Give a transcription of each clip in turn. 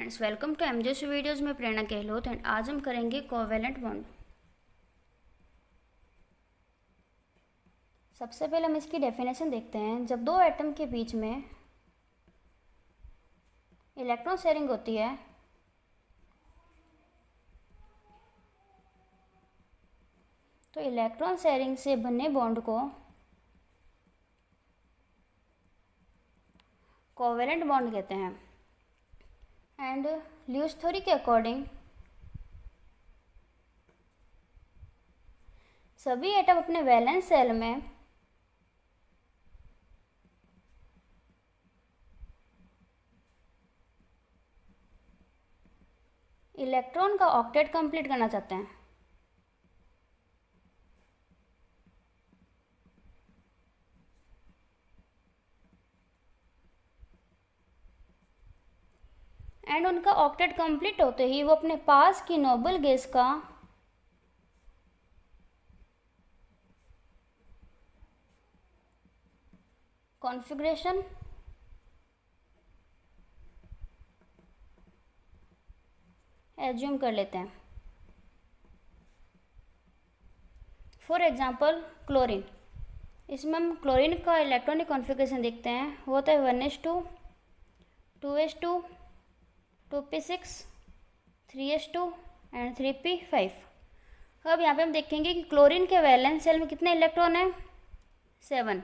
Friends, welcome to एमजेस videos में प्रेरणा Gehlot. And आज हम करेंगे कोवेलेंट बॉन्ड। सबसे पहले हम इसकी डेफिनेशन देखते हैं। जब दो एटम के बीच में इलेक्ट्रॉन शेयरिंग होती है तो इलेक्ट्रॉन शेयरिंग से बने बॉन्ड को कोवेलेंट बॉन्ड कहते हैं। एंड ल्यूस थ्योरी के अकॉर्डिंग सभी एटम अपने वैलेंस सेल में इलेक्ट्रॉन का ऑक्टेट कंप्लीट करना चाहते हैं। एंड उनका ऑक्टेट कंप्लीट होते ही वो अपने पास की नोबल गैस का कॉन्फ़िगरेशन एज्यूम कर लेते हैं। फॉर एग्जांपल क्लोरीन, इसमें हम क्लोरीन का इलेक्ट्रॉनिक कॉन्फ़िगरेशन देखते हैं। वो होता है 1s2, 2s2, 2p6, 3s2 and 3p5। अब यहाँ पे हम देखेंगे कि क्लोरीन के वैलेंस सेल में कितने इलेक्ट्रॉन हैं? 7।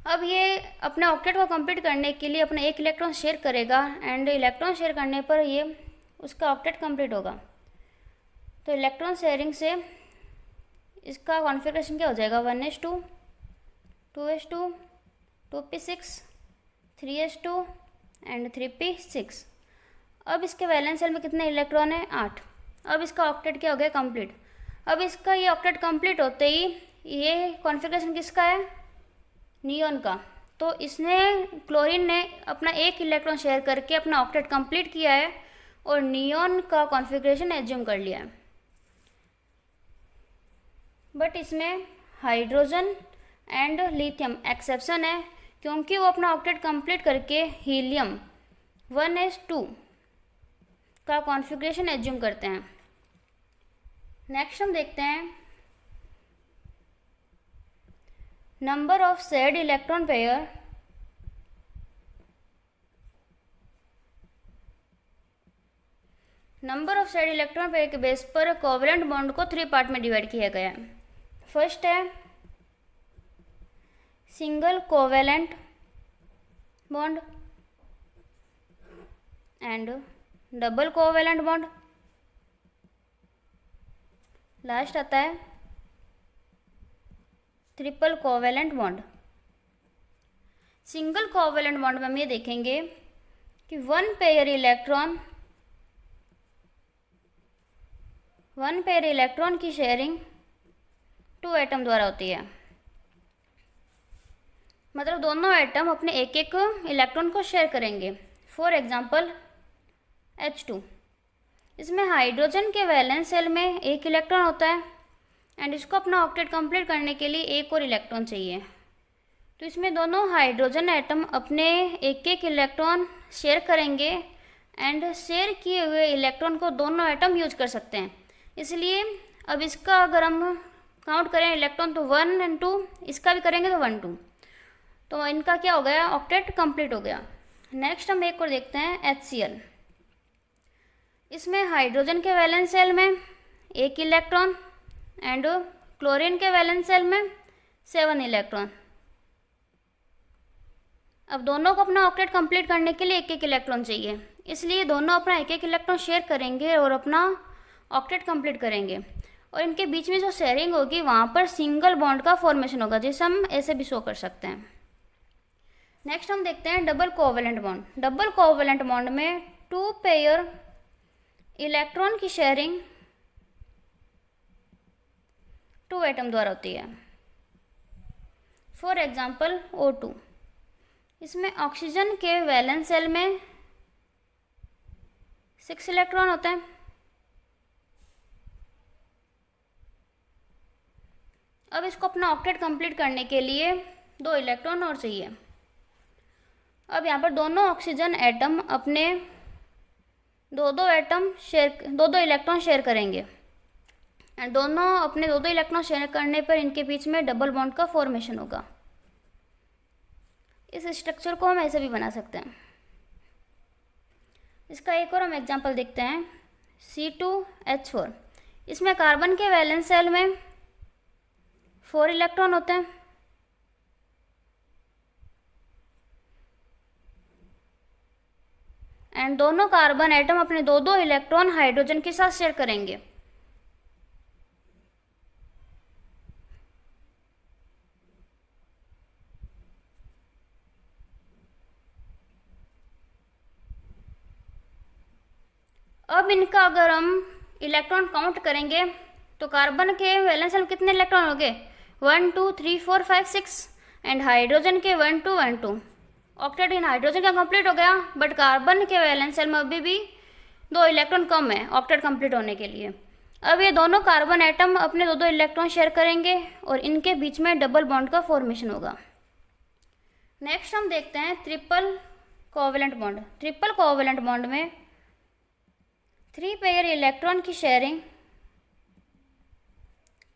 अब ये अपने ऑक्टेट को कंप्लीट करने के लिए अपना एक इलेक्ट्रॉन शेयर करेगा एंड इलेक्ट्रॉन शेयर करने पर ये उसका ऑक्टेट कंप्लीट होगा। तो इलेक्ट्रॉन शेयरिंग से इसका कॉन्फ़िगरेशन क्या हो जाएगा? 1s2, 2s2, 2p6, 3s2 and 3p6। अब इसके वैलेंस सेल में कितने इलेक्ट्रॉन हैं? 8। अब इसका ऑक्टेट क्या हो गया? कंप्लीट। अब इसका ये ऑक्टेट कंप्लीट होते ही ये कॉन्फ़िगरेशन किसका है? नियॉन का। तो इसने क्लोरीन ने अपना एक इलेक्ट्रॉन शेयर करके अपना ऑक्टेट कंप्लीट किया है और नियॉन का कॉन्फ़िगरेशन एज्यूम कर लिया है। बट इसमें हाइड्रोजन एंड लिथियम एक्सेप्शन है, क्योंकि वो अपना ऑक्टेट कंप्लीट करके हीलियम 1s2 का कॉन्फ़िगरेशन एज्यूम करते हैं। नेक्स्ट हम देखते हैं number of shared electron pair number of shared electron pair के बेस पर कोवेलेंट बॉन्ड को 3 पार्ट में डिवाइड किया गया है। फर्स्ट है single covalent bond and double covalent bond. Last आता है triple covalent bond. Single covalent bond में हम ये देखेंगे कि वन पेयर इलेक्ट्रॉन की शेयरिंग 2 एटम द्वारा होती है। मतलब दोनों एटम अपने एक एक इलेक्ट्रॉन को शेयर करेंगे। फॉर एग्जांपल H2, इसमें हाइड्रोजन के वैलेंस सेल में एक इलेक्ट्रॉन होता है एंड इसको अपना ऑक्टेट कंप्लीट करने के लिए एक और इलेक्ट्रॉन चाहिए। तो इसमें दोनों हाइड्रोजन एटम अपने एक एक इलेक्ट्रॉन शेयर करेंगे एंड शेयर किए हुए इलेक्ट्रॉन को दोनों एटम यूज कर सकते हैं। इसलिए अब इसका अगर हम काउंट करें इलेक्ट्रॉन तो 1 एंड 2, इसका भी करेंगे तो 1 2, तो इनका क्या हो गया? ऑक्टेट कंप्लीट हो गया। नेक्स्ट हम एक और देखते हैं HCl, इसमें हाइड्रोजन के वैलेंस सेल में एक इलेक्ट्रॉन एंड क्लोरीन के वैलेंस सेल में 7 इलेक्ट्रॉन। अब दोनों को अपना ऑक्टेट कंप्लीट करने के लिए एक एक इलेक्ट्रॉन चाहिए, इसलिए दोनों अपना एक एक इलेक्ट्रॉन शेयर करेंगे और अपना ऑक्टेट कंप्लीट करेंगे। और इनके बीच में जो शेयरिंग होगी वहाँ पर सिंगल बॉन्ड का फॉर्मेशन होगा, जिसे हम ऐसे भी शो कर सकते हैं। नेक्स्ट हम देखते हैं double covalent bond. Double covalent bond में 2 पेयर इलेक्ट्रॉन की शेयरिंग 2 एटम द्वारा होती है। फॉर एग्जांपल O2, इसमें ऑक्सीजन के वैलेंस सेल में 6 इलेक्ट्रॉन होते हैं। अब इसको अपना ऑक्टेट कंप्लीट करने के लिए 2 इलेक्ट्रॉन और चाहिए। अब यहाँ पर दोनों ऑक्सीजन एटम अपने दो दो इलेक्ट्रॉन शेयर करेंगे एंड दोनों अपने दो दो इलेक्ट्रॉन शेयर करने पर इनके बीच में डबल बॉन्ड का फॉर्मेशन होगा। इस स्ट्रक्चर को हम ऐसे भी बना सकते हैं। इसका एक और हम एग्जांपल देखते हैं, C2H4। इसमें कार्बन के वैलेंस शेल में 4 इलेक्ट्रॉन होते हैं एंड दोनों कार्बन एटम अपने दो दो इलेक्ट्रॉन हाइड्रोजन के साथ शेयर करेंगे। अब इनका अगर हम इलेक्ट्रॉन काउंट करेंगे तो कार्बन के वैलेंस शेल कितने इलेक्ट्रॉन हो गए, 1 2 3 4 5 6 एंड हाइड्रोजन के 1 2 1 2। ऑक्टेट इन हाइड्रोजन का कंप्लीट हो गया, बट कार्बन के वैलेंस शेल में अभी भी 2 इलेक्ट्रॉन कम है ऑक्टेट कंप्लीट होने के लिए। अब ये दोनों कार्बन एटम अपने दो दो इलेक्ट्रॉन शेयर करेंगे और इनके बीच में डबल बॉन्ड का फॉर्मेशन होगा। नेक्स्ट हम देखते हैं triple covalent bond. Triple covalent bond में 3 पेयर इलेक्ट्रॉन की शेयरिंग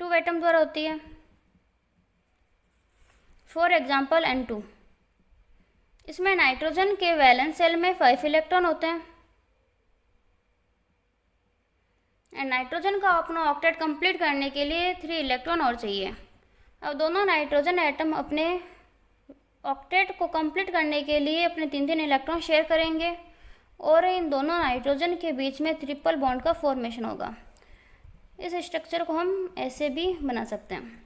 2 एटम द्वारा होती है। For example N2। इसमें नाइट्रोजन के वैलेंस शेल में 5 इलेक्ट्रॉन होते हैं एंड नाइट्रोजन का अपना ऑक्टेट कंप्लीट करने के लिए 3 इलेक्ट्रॉन और चाहिए। अब दोनों नाइट्रोजन एटम अपने ऑक्टेट को कंप्लीट करने के लिए अपने 3 इलेक्ट्रॉन शेयर करेंगे और इन दोनों नाइट्रोजन के बीच में ट्रिपल बॉन्ड का फॉर्मेशन होगा। इस स्ट्रक्चर को हम ऐसे भी बना सकते हैं।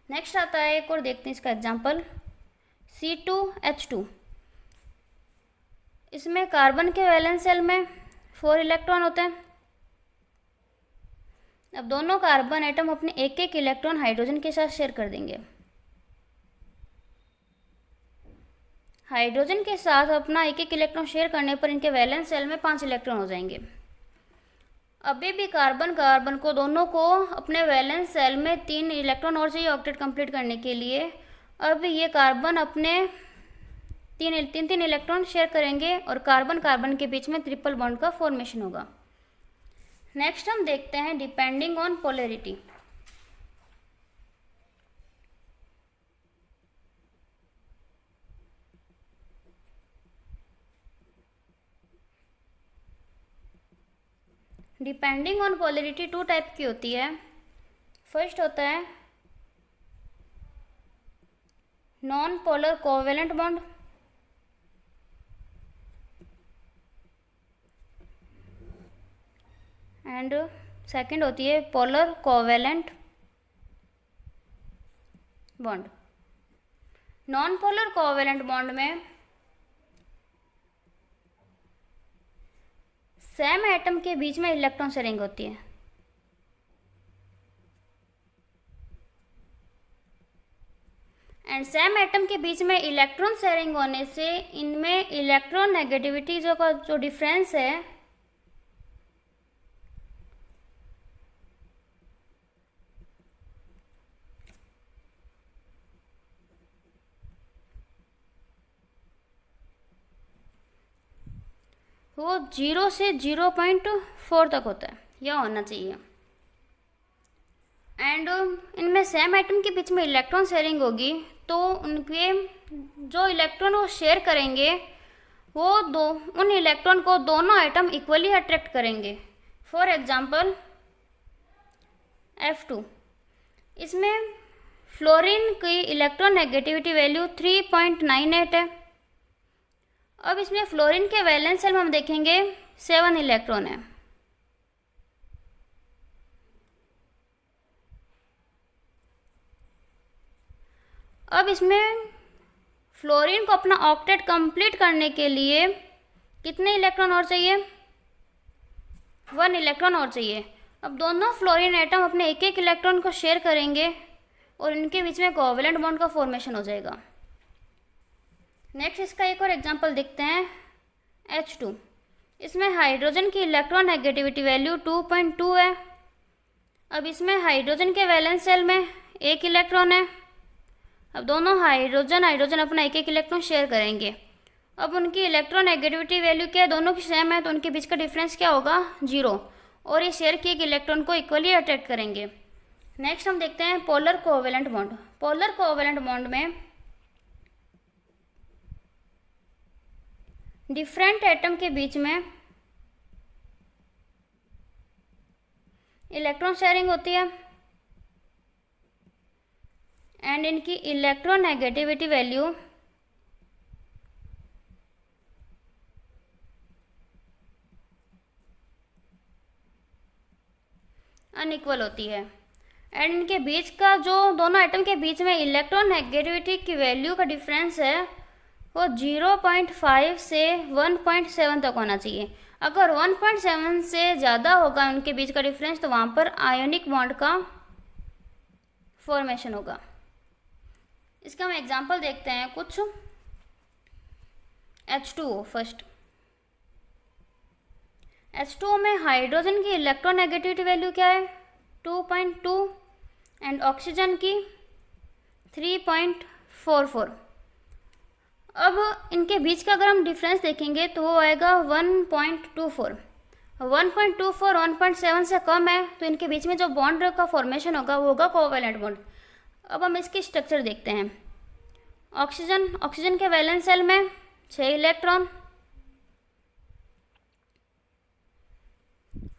नेक्स्ट आता है एक और देखते हैं इसका एग्जांपल, C2H2। इसमें कार्बन के वैलेंस शेल में 4 इलेक्ट्रॉन होते हैं। अब दोनों कार्बन एटम अपने एक एक इलेक्ट्रॉन हाइड्रोजन के साथ शेयर कर देंगे। हाइड्रोजन के साथ अपना एक एक इलेक्ट्रॉन शेयर करने पर इनके वैलेंस शेल में 5 इलेक्ट्रॉन हो जाएंगे। अभी भी कार्बन को दोनों को अपने वैलेंस शेल में 3 इलेक्ट्रॉन और चाहिए ऑक्टेट कंप्लीट करने के लिए। अब ये कार्बन अपने तीन इलेक्ट्रॉन शेयर करेंगे और कार्बन के बीच में ट्रिपल बॉन्ड का फॉर्मेशन होगा। नेक्स्ट हम देखते हैं depending on polarity. Depending on polarity 2 type की होती है। फर्स्ट होता है non polar covalent bond and second होती है polar covalent bond. Non polar covalent bond में सेम एटम के बीच में इलेक्ट्रॉन शेयरिंग होती है। एंड सेम एटम के बीच में इलेक्ट्रॉन शेयरिंग होने से इनमें इलेक्ट्रॉन नेगेटिविटी जो डिफरेंस है वो 0 से 0.4 तक होता है, यह होना चाहिए। एंड इनमें सेम एटम के बीच में इलेक्ट्रॉन शेयरिंग होगी तो उनके जो इलेक्ट्रॉन वो शेयर करेंगे वो उन इलेक्ट्रॉन को दोनों एटम इक्वली अट्रैक्ट करेंगे। For example F2। इसमें फ्लोरीन की इलेक्ट्रॉन नेगेटिविटी वैल्यू 3.98 है। अब इसमें फ्लोरीन के वैलेंस शेल में हम देखेंगे 7 इलेक्ट्रॉन है। अब इसमें फ्लोरीन को अपना ऑक्टेट कंप्लीट करने के लिए कितने इलेक्ट्रॉन और चाहिए, 1 इलेक्ट्रॉन और चाहिए। अब दोनों फ्लोरीन एटम अपने एक एक इलेक्ट्रॉन को शेयर करेंगे और इनके बीच में कोवैलेंट बॉन्ड का फॉर्मेशन हो जाएगा। नेक्स्ट इसका एक और एग्जांपल देखते हैं H2। इसमें हाइड्रोजन की इलेक्ट्रॉन नेगेटिविटी वैल्यू 2.2 है। अब इसमें हाइड्रोजन के वैलेंस शेल में 1 इलेक्ट्रॉन है। अब दोनों हाइड्रोजन अपना एक एक इलेक्ट्रॉन शेयर करेंगे अब उनकी इलेक्ट्रोनेगेटिविटी वैल्यू क्या है, दोनों की सेम है, तो उनके बीच का डिफरेंस क्या होगा, 0, और ये शेयर किए गए इलेक्ट्रॉन को इक्वली अट्रैक्ट करेंगे। नेक्स्ट हम देखते हैं polar covalent bond. Polar covalent bond में डिफरेंट एटम के बीच में इलेक्ट्रॉन शेयरिंग होती है एंड इनकी इलेक्ट्रोनेगेटिविटी वैल्यू अनइक्वल होती है। एंड इनके बीच का जो दोनों एटम के बीच में इलेक्ट्रोनेगेटिविटी की वैल्यू का डिफरेंस है वो 0.5 से 1.7 तक होना चाहिए। अगर 1.7 से ज़्यादा होगा उनके बीच का डिफरेंस तो वहाँ पर आयोनिक बॉन्ड का फॉर्मेशन होगा। इसका हम एग्जांपल देखते हैं कुछ। H2O फर्स्ट, H2O में हाइड्रोजन की इलेक्ट्रोनेगेटिविटी वैल्यू क्या है, 2.2 एंड ऑक्सीजन की 3.44। अब इनके बीच का अगर हम डिफरेंस देखेंगे तो वो आएगा 1.24। 1.24 1.7 से कम है तो इनके बीच में जो बॉन्ड का फॉर्मेशन होगा वो होगा कोवेलेंट बॉन्ड। अब हम इसकी स्ट्रक्चर देखते हैं। ऑक्सीजन के वैलेंस सेल में 6 इलेक्ट्रॉन।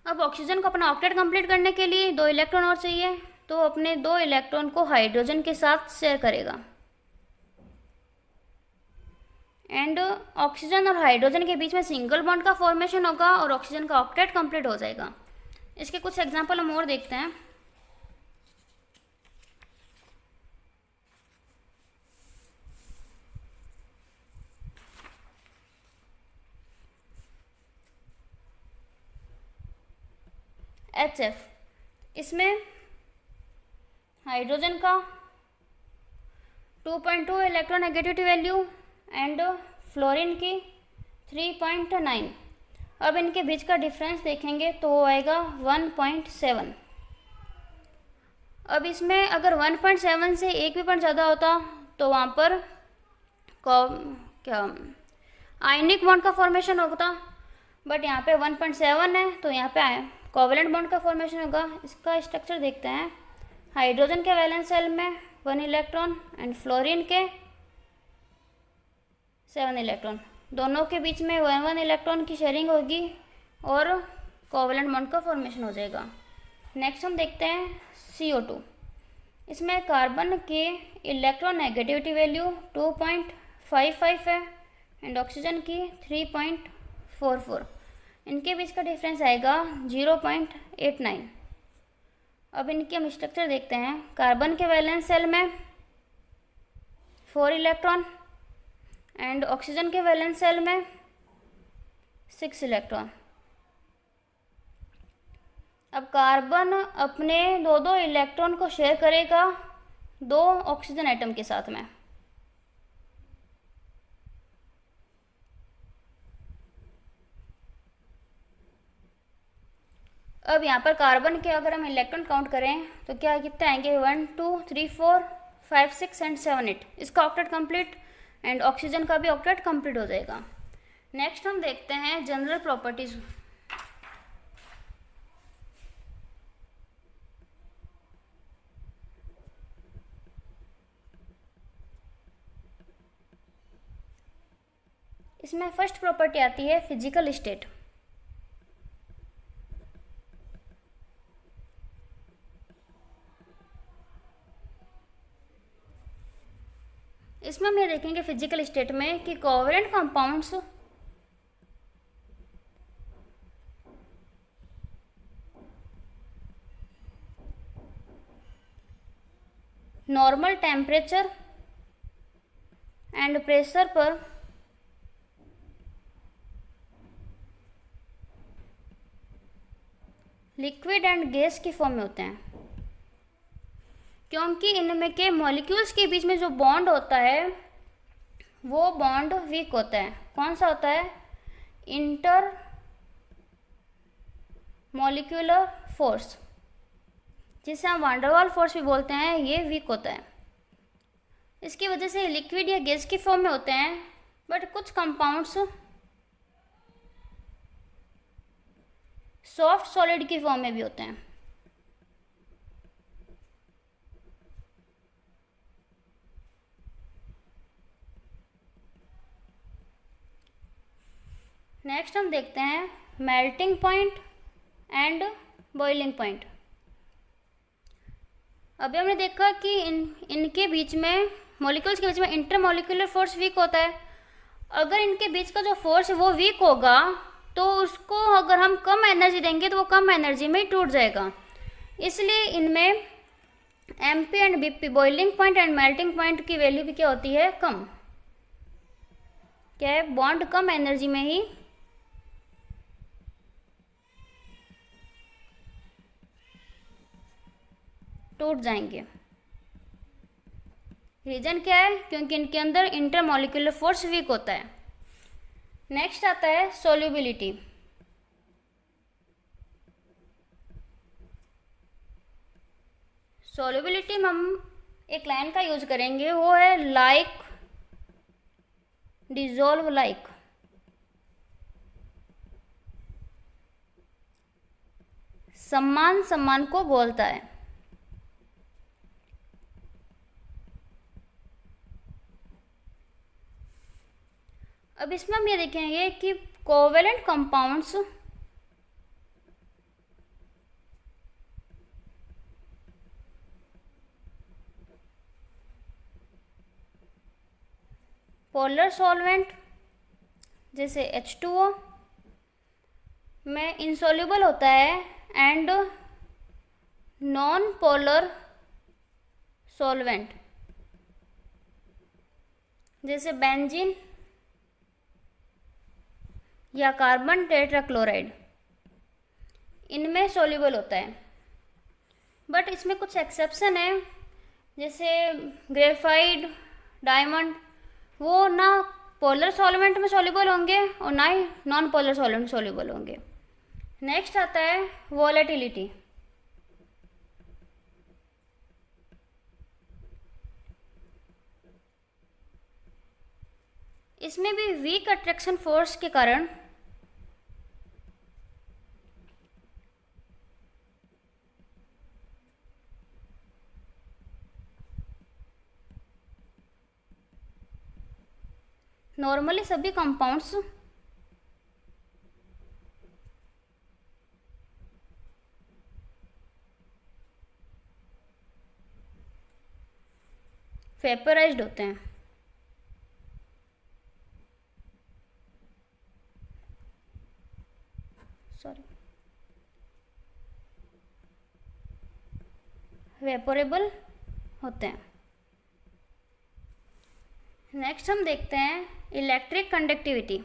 अब ऑक्सीजन को अपना ऑक्टेट कंप्लीट करने के लिए 2 इलेक्ट्रॉन और चाहिए, तो अपने 2 इलेक्ट्रॉन को हाइड्रोजन के साथ शेयर करेगा एंड ऑक्सीजन और हाइड्रोजन के बीच में सिंगल बॉन्ड का फॉर्मेशन होगा और ऑक्सीजन का ऑक्टेट कंप्लीट हो जाएगा। इसके कुछ एग्जांपल हम और देखते हैं। HF, इसमें हाइड्रोजन का 2.2 इलेक्ट्रोनेगेटिविटी वैल्यू एंड फ्लोरीन की 3.9। अब इनके बीच का डिफरेंस देखेंगे तो वो आएगा 1.7। अब इसमें अगर 1.7 से एक भी पॉइंट ज़्यादा होता तो वहाँ पर आयनिक बॉन्ड का फॉर्मेशन होता, बट यहाँ पे 1.7 है तो यहाँ पे कोवेलेंट बॉन्ड का फॉर्मेशन होगा। इसका स्ट्रक्चर देखते हैं। हाइड्रोजन के वैलेंस सेल में 1 इलेक्ट्रॉन एंड फ्लोरीन के 7 इलेक्ट्रॉन, दोनों के बीच में 1 इलेक्ट्रॉन की शेयरिंग होगी और कोवेलेंट बॉन्ड का फॉर्मेशन हो जाएगा। नेक्स्ट हम देखते हैं CO2। इसमें कार्बन के इलेक्ट्रोनेगेटिविटी वैल्यू 2.55 है एंड ऑक्सीजन की 3.44। इनके बीच का डिफरेंस आएगा 0.89। अब इनके हम स्ट्रक्चर देखते हैं। कार्बन के वैलेंस सेल में 4 इलेक्ट्रॉन एंड ऑक्सीजन के वैलेंस सेल में 6 इलेक्ट्रॉन। अब कार्बन अपने 2 इलेक्ट्रॉन को शेयर करेगा 2 ऑक्सीजन एटम के साथ में। अब यहाँ पर कार्बन के अगर हम इलेक्ट्रॉन काउंट करें तो क्या कितने आएंगे, 1 2 3 4 5 6 एंड 7 8। इसका ऑक्टेट कंप्लीट एंड ऑक्सीजन का भी ऑक्टेट कंप्लीट हो जाएगा। नेक्स्ट हम देखते हैं जनरल प्रॉपर्टीज। इसमें फर्स्ट प्रॉपर्टी आती है फिजिकल स्टेट। इसमें हम ये देखेंगे फिजिकल स्टेट में कि covalent compounds normal temperature and pressure पर लिक्विड एंड गैस की फॉर्म में होते हैं, क्योंकि इनमें के मॉलिक्यूल्स के बीच में जो बॉन्ड होता है वो बॉन्ड वीक होता है। कौन सा होता है, इंटर मॉलिक्यूलर फोर्स, जिसे हम वांडरवाल फोर्स भी बोलते हैं, ये वीक होता है। इसकी वजह से लिक्विड या गैस की फॉर्म में होते हैं बट कुछ कंपाउंड्स सॉफ्ट सॉलिड की फॉर्म में भी होते हैं। नेक्स्ट हम देखते हैं melting point and boiling point. अभी हमने देखा कि इनके बीच में, मॉलिक्यूल्स के बीच में इंटरमॉलिक्यूलर फोर्स वीक होता है। अगर इनके बीच का जो फोर्स है वो वीक होगा तो उसको अगर हम कम एनर्जी देंगे तो वो कम एनर्जी में ही टूट जाएगा। इसलिए इनमें MP and BP, boiling point and melting point की वैल्यू भी क्या होती है, कम। क्या है, बॉन्ड कम एनर्जी में ही टूट जाएंगे। रीजन क्या है, क्योंकि इनके अंदर इंटरमॉलिक्यूलर फोर्स वीक होता है। नेक्स्ट आता है सोल्यूबिलिटी। सोल्यूबिलिटी में हम एक लाइन का यूज करेंगे, वो है लाइक डिजोल्व लाइक। सम्मान सम्मान को बोलता है। अब इसमें हम ये देखेंगे कि कोवेलेंट कंपाउंड्स पोलर सॉल्वेंट जैसे H2O में इंसॉल्युबल होता है एंड नॉन पोलर सॉल्वेंट जैसे बेंजीन या कार्बन टेट्राक्लोराइड, इनमें सॉल्युबल होता है। बट इसमें कुछ एक्सेप्शन है, जैसे ग्रेफाइट, डायमंड, वो ना पोलर सॉल्वेंट में सॉल्युबल होंगे और ना ही नॉन पोलर सॉल्वेंट में सॉल्युबल होंगे। नेक्स्ट आता है वॉलेटिलिटी। इसमें भी वीक अट्रैक्शन फोर्स के कारण नॉर्मली सभी कंपाउंड्स वेपराइज्ड होते हैं। सॉरी, वेपोरेबल होते हैं। नेक्स्ट हम देखते हैं इलेक्ट्रिक कंडक्टिविटी।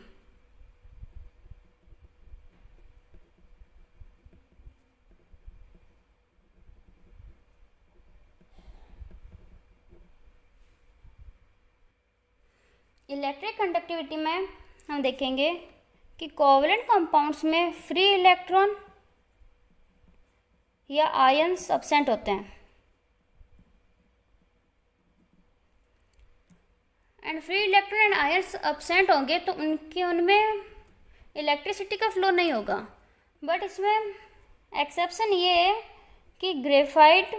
इलेक्ट्रिक कंडक्टिविटी में हम देखेंगे कि कोवेलेंट कंपाउंड्स में फ्री इलेक्ट्रॉन या आयंस अब्सेंट होते हैं and free electron and ions absent होंगे तो उनमें इलेक्ट्रिसिटी का फ्लो नहीं होगा। बट इसमें एक्सेप्शन ये है कि ग्रेफाइट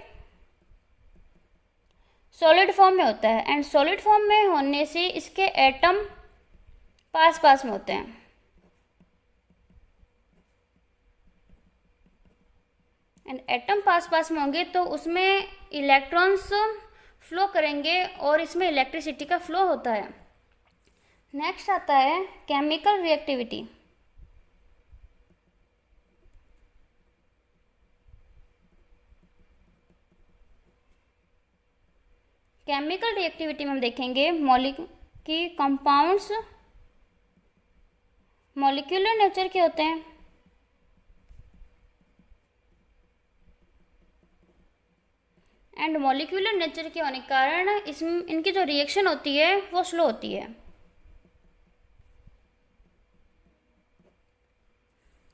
सॉलिड फॉर्म में होता है एंड सॉलिड फॉर्म में होने से इसके एटम पास पास में होते हैं एंड एटम पास पास में होंगे तो उसमें इलेक्ट्रॉन्स फ्लो करेंगे और इसमें इलेक्ट्रिसिटी का फ्लो होता है। नेक्स्ट आता है केमिकल रिएक्टिविटी। केमिकल रिएक्टिविटी में हम देखेंगे कि कंपाउंड्स मॉलिक्यूलर नेचर के होते हैं एंड मॉलिक्यूलर नेचर के होने के कारण इसमें इनकी जो रिएक्शन होती है वो स्लो होती है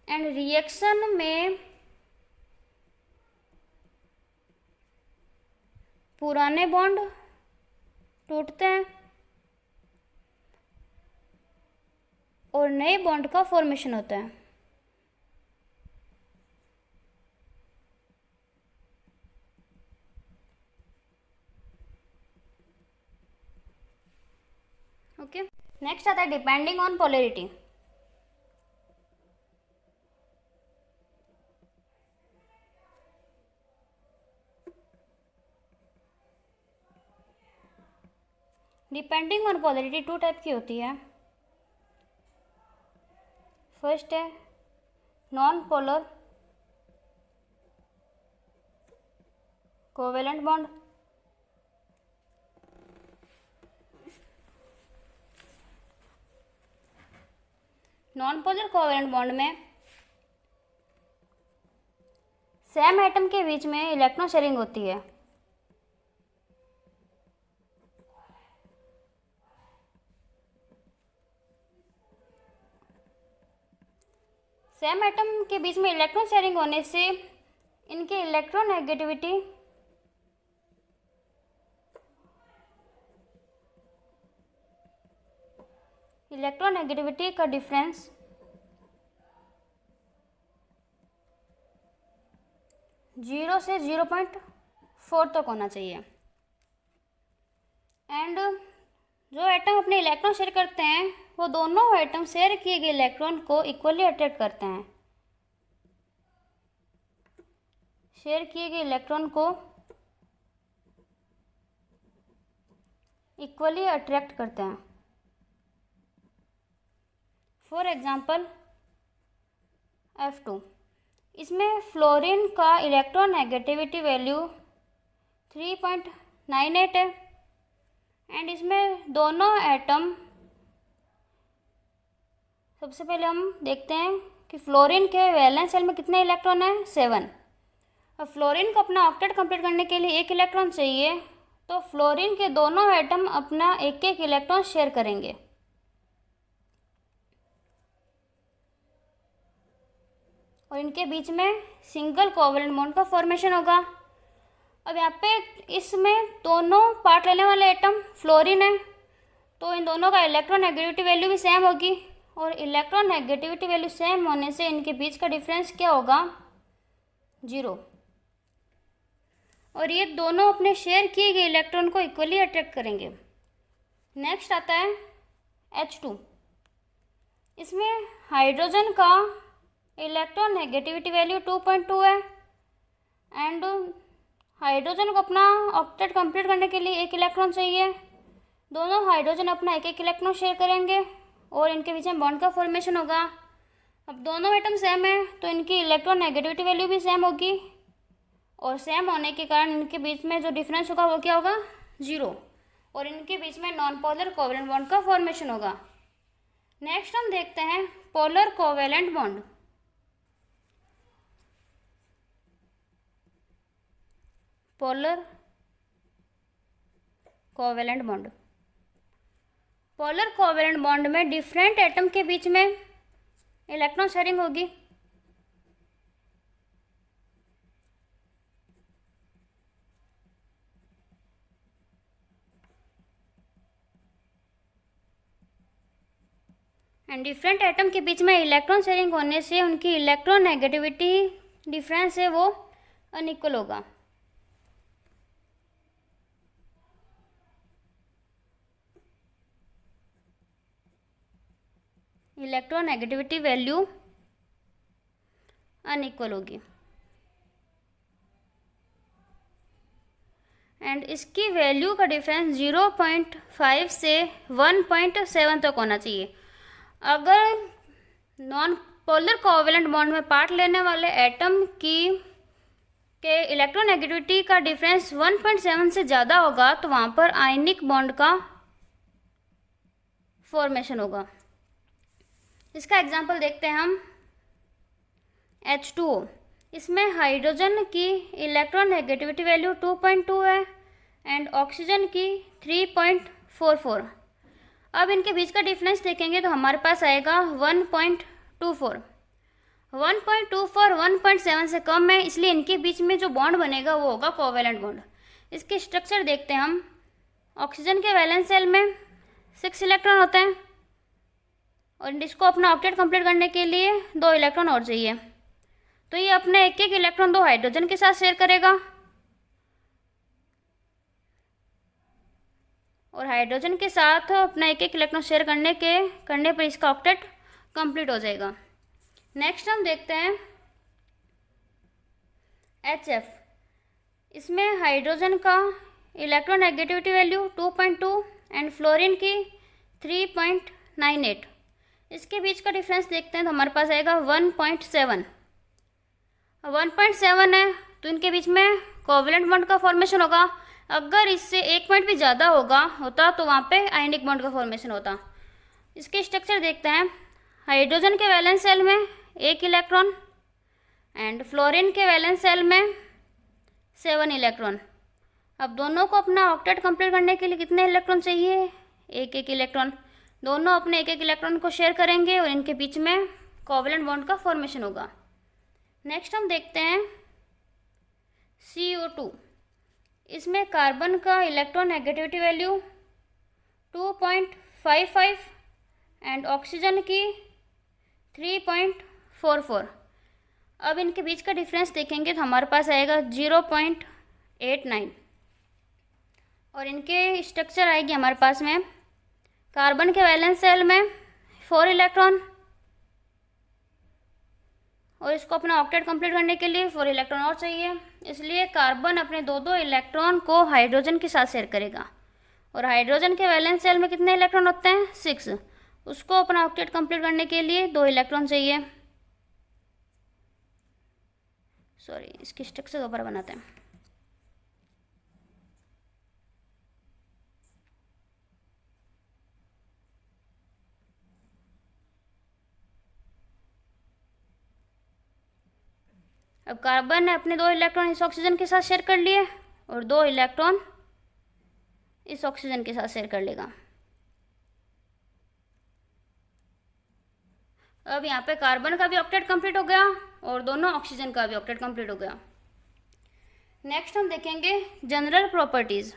एंड रिएक्शन में पुराने बॉन्ड टूटते हैं और नए बॉन्ड का फॉर्मेशन होता है। ओके, नेक्स्ट आता है depending on polarity. Depending on polarity two type की होती है। फर्स्ट है non polar covalent bond, non polar covalent bond में सेम एटम के बीच में इलेक्ट्रॉन शेयरिंग होती है। सेम एटम के बीच में इलेक्ट्रॉन शेयरिंग होने से इनकी इलेक्ट्रोनेगेटिविटी का डिफरेंस जीरो से 0.4 तक होना चाहिए। एंड जो एटम अपने इलेक्ट्रॉन शेयर करते हैं वो दोनों एटम शेयर किए गए इलेक्ट्रॉन को इक्वली अट्रैक्ट करते हैं। शेयर किए गए इलेक्ट्रॉन को इक्वली अट्रैक्ट करते हैं। फॉर एग्जांपल F2, इसमें फ्लोरीन का इलेक्ट्रोनेगेटिविटी वैल्यू 3.98 है एंड इसमें दोनों एटम, सबसे पहले हम देखते हैं कि फ्लोरीन के वैलेंस शेल में कितने इलेक्ट्रॉन है, 7। अब फ्लोरीन को अपना ऑक्टेट कंप्लीट करने के लिए 1 इलेक्ट्रॉन चाहिए, तो फ्लोरीन के दोनों एटम अपना 1-1 इलेक्ट्रॉन शेयर करेंगे। और इनके बीच में सिंगल कोवेलेंट बॉन्ड का फॉर्मेशन होगा। अब यहाँ पे इसमें दोनों पार्ट लेने वाले एटम फ्लोरीन है, तो इन दोनों का इलेक्ट्रोनेगेटिविटी वैल्यू भी सेम होगी और इलेक्ट्रोनेगेटिविटी वैल्यू सेम होने से इनके बीच का डिफरेंस क्या होगा, 0। और ये दोनों अपने शेयर किए गए इलेक्ट्रॉन को इक्वली अट्रैक्ट करेंगे। नेक्स्ट आता है H2, इसमें हाइड्रोजन का इलेक्ट्रोनेगेटिविटी वैल्यू 2.2 है एंड हाइड्रोजन को अपना ऑक्टेट कंप्लीट करने के लिए 1 इलेक्ट्रॉन चाहिए। दोनों हाइड्रोजन अपना 1-1 इलेक्ट्रॉन शेयर करेंगे और इनके बीच में बॉन्ड का फॉर्मेशन होगा। अब दोनों एटम सेम है तो इनकी इलेक्ट्रोनेगेटिविटी वैल्यू भी सेम होगी और सेम होने के कारण इनके बीच में जो डिफरेंस होगा वो क्या होगा, 0। और इनके बीच में नॉन पोलर कोवेलेंट बॉन्ड का फॉर्मेशन होगा। नेक्स्ट हम देखते हैं polar covalent bond. Polar covalent bond, polar covalent bond में डिफरेंट एटम के बीच में इलेक्ट्रॉन शेयरिंग होगी। एंड डिफरेंट एटम के बीच में इलेक्ट्रॉन शेयरिंग होने से उनकी इलेक्ट्रोनेगेटिविटी डिफरेंस है वो अनइक्वल होगा। इलेक्ट्रोनेगेटिविटी वैल्यू अनइक्वल होगी एंड इसकी वैल्यू का डिफरेंस 0.5 से 1.7 तक होना चाहिए। अगर नॉन पोलर कोवेलेंट बॉन्ड में पार्ट लेने वाले एटम के इलेक्ट्रोनेगेटिविटी का डिफरेंस 1.7 से ज़्यादा होगा तो वहाँ पर आयनिक बॉन्ड का फॉर्मेशन होगा। इसका एग्जांपल देखते हैं हम H2O, इसमें हाइड्रोजन की इलेक्ट्रोनेगेटिविटी वैल्यू 2.2 है एंड ऑक्सीजन की 3.44। अब इनके बीच का डिफरेंस देखेंगे तो हमारे पास आएगा 1.24। 1.7 से कम है, इसलिए इनके बीच में जो बॉन्ड बनेगा वो होगा कोवेलेंट बॉन्ड। इसके स्ट्रक्चर देखते हैं हम। ऑक्सीजन के वैलेंस शेल में 6 इलेक्ट्रॉन होते हैं और इसको अपना ऑक्टेट कंप्लीट करने के लिए 2 इलेक्ट्रॉन और चाहिए। तो ये अपने एक एक इलेक्ट्रॉन 2 हाइड्रोजन के साथ शेयर करेगा और हाइड्रोजन के साथ अपना एक एक इलेक्ट्रॉन शेयर करने पर इसका ऑक्टेट कंप्लीट हो जाएगा। नेक्स्ट हम देखते हैं HF। इसमें हाइड्रोजन का electron negativity value 2.2 and fluorine की 3.98। इसके बीच का डिफरेंस देखते हैं तो हमारे पास आएगा 1.7। 1.7 है तो इनके बीच में कोवैलेंट बॉन्ड का फॉर्मेशन होगा। अगर इससे 1 पॉइंट भी ज़्यादा होता तो वहाँ पे आयनिक बॉन्ड का फॉर्मेशन होता। इसके स्ट्रक्चर देखते हैं। हाइड्रोजन के वैलेंस सेल में 1 इलेक्ट्रॉन एंड फ्लोरीन के वैलेंस सेल में 7 इलेक्ट्रॉन। अब दोनों को अपना ऑक्टेट कंप्लीट करने के लिए कितने इलेक्ट्रॉन चाहिए? एक एक इलेक्ट्रॉन। दोनों अपने एक एक इलेक्ट्रॉन को शेयर करेंगे और इनके बीच में कोवैलेंट बॉन्ड का फॉर्मेशन होगा। नेक्स्ट हम देखते हैं CO2। इसमें कार्बन का electron negativity value 2.55 and oxygen की 3.44। अब इनके बीच का डिफरेंस देखेंगे तो हमारे पास आएगा 0.89 और इनके स्ट्रक्चर आएगी हमारे पास में। कार्बन के वैलेंस सेल में 4 इलेक्ट्रॉन और इसको अपना ऑक्टेट कंप्लीट करने के लिए 4 इलेक्ट्रॉन और चाहिए, इसलिए कार्बन अपने 2 इलेक्ट्रॉन को हाइड्रोजन के साथ शेयर करेगा और हाइड्रोजन के वैलेंस सेल में कितने इलेक्ट्रॉन होते हैं? 6। उसको अपना ऑक्टेट कंप्लीट करने के लिए 2 इलेक्ट्रॉन चाहिए। इसकी स्ट्रक्चर दोबारा बनाते हैं। अब कार्बन ने अपने 2 इलेक्ट्रॉन इस ऑक्सीजन के साथ शेयर कर लिए और 2 इलेक्ट्रॉन इस ऑक्सीजन के साथ शेयर कर लेगा। अब यहाँ पे कार्बन का भी ऑक्टेट कंप्लीट हो गया और दोनों ऑक्सीजन का भी ऑक्टेट कंप्लीट हो गया। नेक्स्ट हम देखेंगे जनरल प्रॉपर्टीज़।